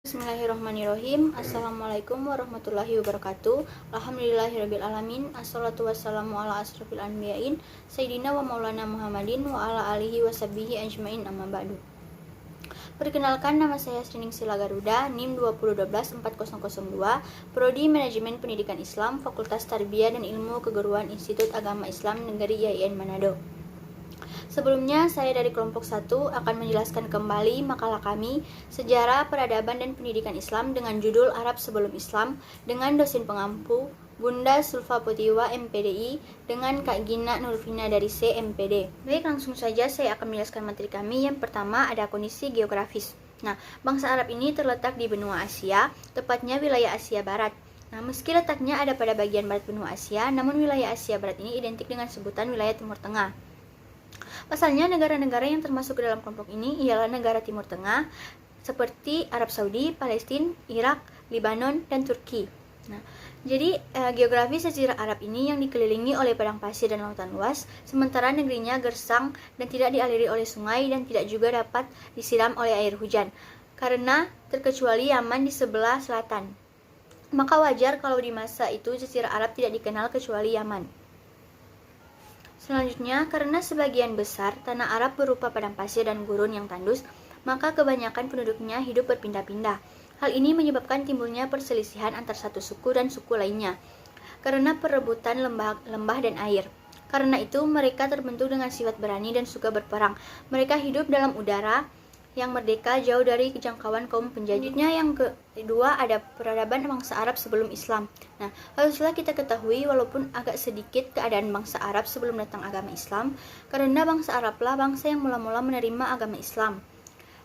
Bismillahirrahmanirrahim. Assalamualaikum warahmatullahi wabarakatuh. Alhamdulillahirrabbilalamin. Assalatu wassalamu ala asrafil anbiya'in Sayyidina wa maulana Muhammadin wa ala alihi wa sahbihi ajmain, amma ba'du. Perkenalkan, nama saya Srining Sila Garuda, NIM 2012402, Prodi Manajemen Pendidikan Islam, Fakultas Tarbiyah dan Ilmu Keguruan Institut Agama Islam Negeri IAIN Manado. Sebelumnya, saya dari kelompok 1 akan menjelaskan kembali makalah kami Sejarah, Peradaban, dan Pendidikan Islam dengan judul Arab Sebelum Islam dengan dosen pengampu Bunda Sulfa Potiwa MPDI dengan Kak Gina Nurvina dari CMPD. Baik, langsung saja saya akan menjelaskan materi kami. Yang pertama ada kondisi geografis. Nah, bangsa Arab ini terletak di benua Asia, tepatnya wilayah Asia Barat. Nah, meski letaknya ada pada bagian barat benua Asia, namun wilayah Asia Barat ini identik dengan sebutan wilayah Timur Tengah. Pasalnya, negara-negara yang termasuk ke dalam kelompok ini ialah negara Timur Tengah seperti Arab Saudi, Palestina, Irak, Lebanon, dan Turki. Nah, jadi geografi Jazirah Arab ini yang dikelilingi oleh padang pasir dan lautan luas, sementara negerinya gersang dan tidak dialiri oleh sungai dan tidak juga dapat disiram oleh air hujan, karena terkecuali Yaman di sebelah selatan. Maka wajar kalau di masa itu Jazirah Arab tidak dikenal kecuali Yaman. Selanjutnya, karena sebagian besar tanah Arab berupa padang pasir dan gurun yang tandus, maka kebanyakan penduduknya hidup berpindah-pindah. Hal ini menyebabkan timbulnya perselisihan antar satu suku dan suku lainnya, karena perebutan lembah dan air. Karena itu, mereka terbentuk dengan sifat berani dan suka berperang. Mereka hidup dalam udara yang merdeka, jauh dari jangkauan kaum penjajahnya. Yang kedua ada peradaban bangsa Arab sebelum Islam. Nah, haruslah kita ketahui walaupun agak sedikit keadaan bangsa Arab sebelum datang agama Islam, karena bangsa Arablah bangsa yang mula-mula menerima agama Islam.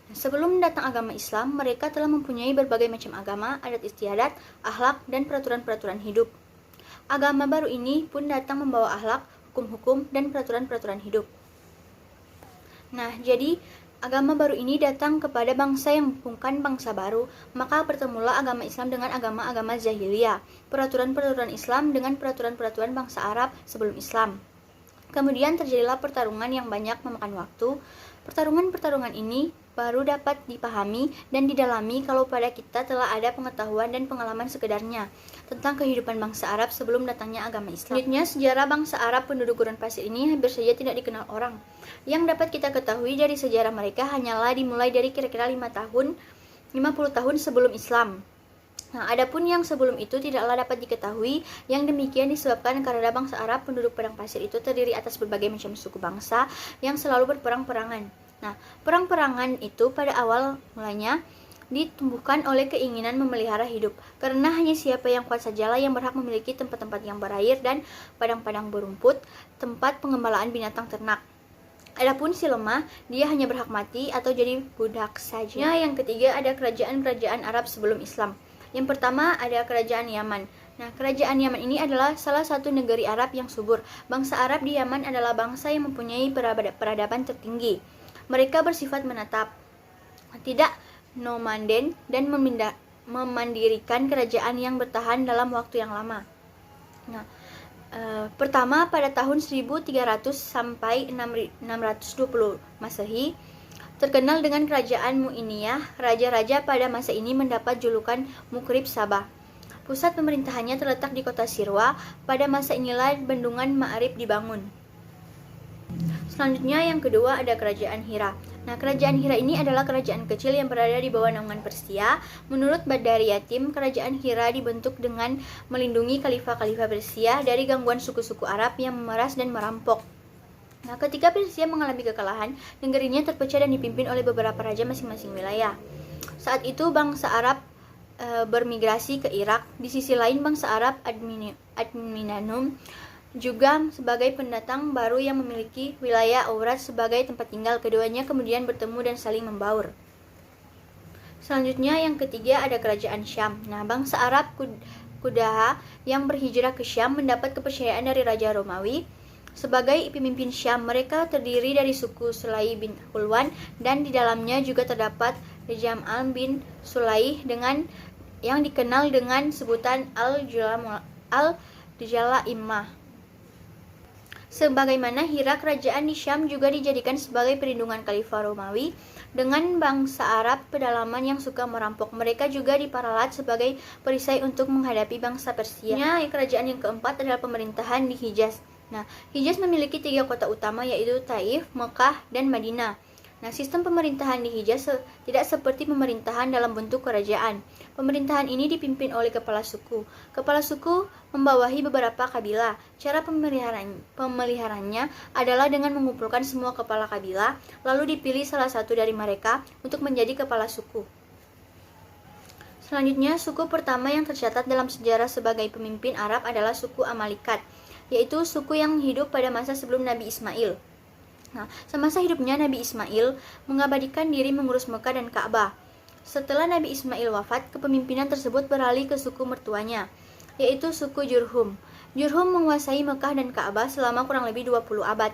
Nah, sebelum datang agama Islam, mereka telah mempunyai berbagai macam agama, adat istiadat, akhlak, dan peraturan-peraturan hidup. Agama baru ini pun datang membawa akhlak, hukum-hukum, dan peraturan-peraturan hidup. Nah, jadi agama baru ini datang kepada bangsa yang bukan bangsa baru, maka bertemulah agama Islam dengan agama-agama jahiliyah, peraturan-peraturan Islam dengan peraturan-peraturan bangsa Arab sebelum Islam. Kemudian terjadilah pertarungan yang banyak memakan waktu. Pertarungan-pertarungan ini baru dapat dipahami dan didalami kalau pada kita telah ada pengetahuan dan pengalaman sekedarnya tentang kehidupan bangsa Arab sebelum datangnya agama Islam. Selanjutnya, sejarah bangsa Arab penduduk gurun pasir ini hampir saja tidak dikenal orang. Yang dapat kita ketahui dari sejarah mereka hanyalah dimulai dari kira-kira 50 tahun sebelum Islam. Nah, adapun yang sebelum itu tidaklah dapat diketahui. Yang demikian disebabkan karena bangsa Arab penduduk padang pasir itu terdiri atas berbagai macam suku bangsa yang selalu berperang-perangan. Nah, perang-perangan itu pada awal mulanya ditumbuhkan oleh keinginan memelihara hidup, karena hanya siapa yang kuat sajalah yang berhak memiliki tempat-tempat yang berair dan padang-padang berumput, tempat pengembalaan binatang ternak. Adapun si lemah, dia hanya berhak mati atau jadi budak saja. Nah, yang ketiga ada kerajaan-kerajaan Arab sebelum Islam. Yang pertama ada kerajaan Yaman. Nah, kerajaan Yaman ini adalah salah satu negeri Arab yang subur. Bangsa Arab di Yaman adalah bangsa yang mempunyai peradaban tertinggi. Mereka bersifat menetap, tidak nomaden, dan memandirikan kerajaan yang bertahan dalam waktu yang lama. Nah, pertama pada tahun 1300 sampai 620 Masehi, terkenal dengan kerajaan Mu'iniyah. Raja-raja pada masa ini mendapat julukan Mukrib Sabah. Pusat pemerintahannya terletak di kota Sirwa. Pada masa inilah bendungan Ma'rib dibangun. Selanjutnya yang kedua ada kerajaan Hira. Nah, kerajaan Hira ini adalah kerajaan kecil yang berada di bawah naungan Persia. Menurut Badari Yatim, kerajaan Hira dibentuk dengan melindungi khalifah-khalifah Persia dari gangguan suku-suku Arab yang memeras dan merampok. Nah, ketika Persia mengalami kekalahan, negerinya terpecah dan dipimpin oleh beberapa raja masing-masing wilayah. Saat itu bangsa Arab bermigrasi ke Irak. Di sisi lain, bangsa Arab Adminanum juga sebagai pendatang baru yang memiliki wilayah Aurat sebagai tempat tinggal. Keduanya kemudian bertemu dan saling membaur. Selanjutnya yang ketiga ada kerajaan Syam. Nah, bangsa Arab Kudaha yang berhijrah ke Syam mendapat kepercayaan dari Raja Romawi sebagai pemimpin Syam. Mereka terdiri dari suku Sulai bin Hulwan dan di dalamnya juga terdapat Jam'al bin Sulai dengan yang dikenal dengan sebutan Al-Jalaimah. Sebagaimana Hira, kerajaan di Syam juga dijadikan sebagai perlindungan Khalifah Romawi Dengan bangsa Arab pedalaman yang suka merampok, mereka juga diperalat sebagai perisai untuk menghadapi bangsa Persia. Kerajaan yang keempat adalah pemerintahan di Hijaz. Nah, Hijaz memiliki 3 kota utama, yaitu Taif, Mekah, dan Madinah. Nah, sistem pemerintahan di Hijaz tidak seperti pemerintahan dalam bentuk kerajaan. Pemerintahan ini dipimpin oleh kepala suku. Kepala suku membawahi beberapa kabilah. Cara pemeliharannya adalah dengan mengumpulkan semua kepala kabilah, lalu dipilih salah satu dari mereka untuk menjadi kepala suku. Selanjutnya, suku pertama yang tercatat dalam sejarah sebagai pemimpin Arab adalah suku Amalikat, yaitu suku yang hidup pada masa sebelum Nabi Ismail. Nah, semasa hidupnya Nabi Ismail mengabadikan diri mengurus Mekah dan Ka'bah. Setelah Nabi Ismail wafat, kepemimpinan tersebut beralih ke suku mertuanya, yaitu suku Jurhum. Jurhum menguasai Mekah dan Ka'bah selama kurang lebih 20 abad.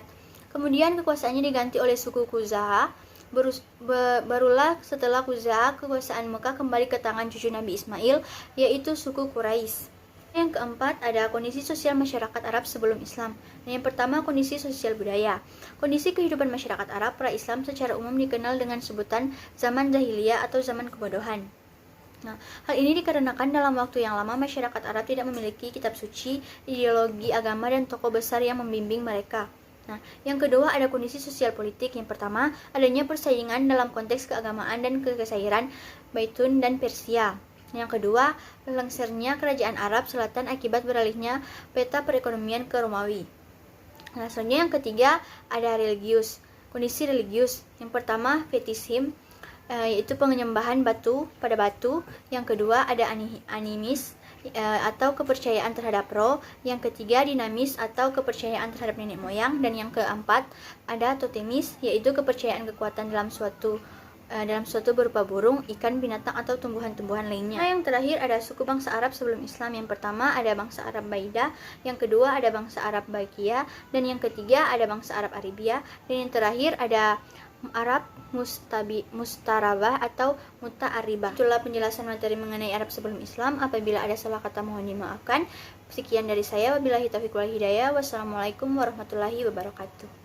Kemudian kekuasaannya diganti oleh suku Khuza'ah. Barulah setelah Khuza'ah, kekuasaan Mekah kembali ke tangan cucu Nabi Ismail, yaitu suku Quraisy. Yang keempat, ada kondisi sosial masyarakat Arab sebelum Islam. Nah, yang pertama, kondisi sosial budaya. Kondisi kehidupan masyarakat Arab pra-Islam secara umum dikenal dengan sebutan zaman jahiliyah atau zaman kebodohan. Nah, hal ini dikarenakan dalam waktu yang lama masyarakat Arab tidak memiliki kitab suci, ideologi agama, dan tokoh besar yang membimbing mereka. Nah, yang kedua ada kondisi sosial politik. Yang pertama, adanya persaingan dalam konteks keagamaan dan kekaisaran Baitun dan Persia. Yang kedua, lengsernya kerajaan Arab Selatan akibat beralihnya peta perekonomian ke Romawi. Nah, selanjutnya yang ketiga ada religius, kondisi religius. Yang pertama, fetishisme, yaitu penyembahan pada batu. Yang kedua ada animis, atau kepercayaan terhadap roh. Yang ketiga dinamis, atau kepercayaan terhadap nenek moyang. Dan yang keempat ada totemis, yaitu kepercayaan kekuatan dalam suatu berupa burung, ikan, binatang, atau tumbuhan-tumbuhan lainnya. Nah, yang terakhir ada suku bangsa Arab sebelum Islam. Yang pertama ada bangsa Arab Baidah, yang kedua ada bangsa Arab Bakia, dan yang ketiga ada bangsa Arab Arabia, dan yang terakhir ada Arab Mustarabah atau Muta'aribah. Itulah penjelasan materi mengenai Arab sebelum Islam. Apabila ada salah kata mohon dimaafkan. Sekian dari saya. Wabillahi taufiq wal hidayah. Wassalamualaikum warahmatullahi wabarakatuh.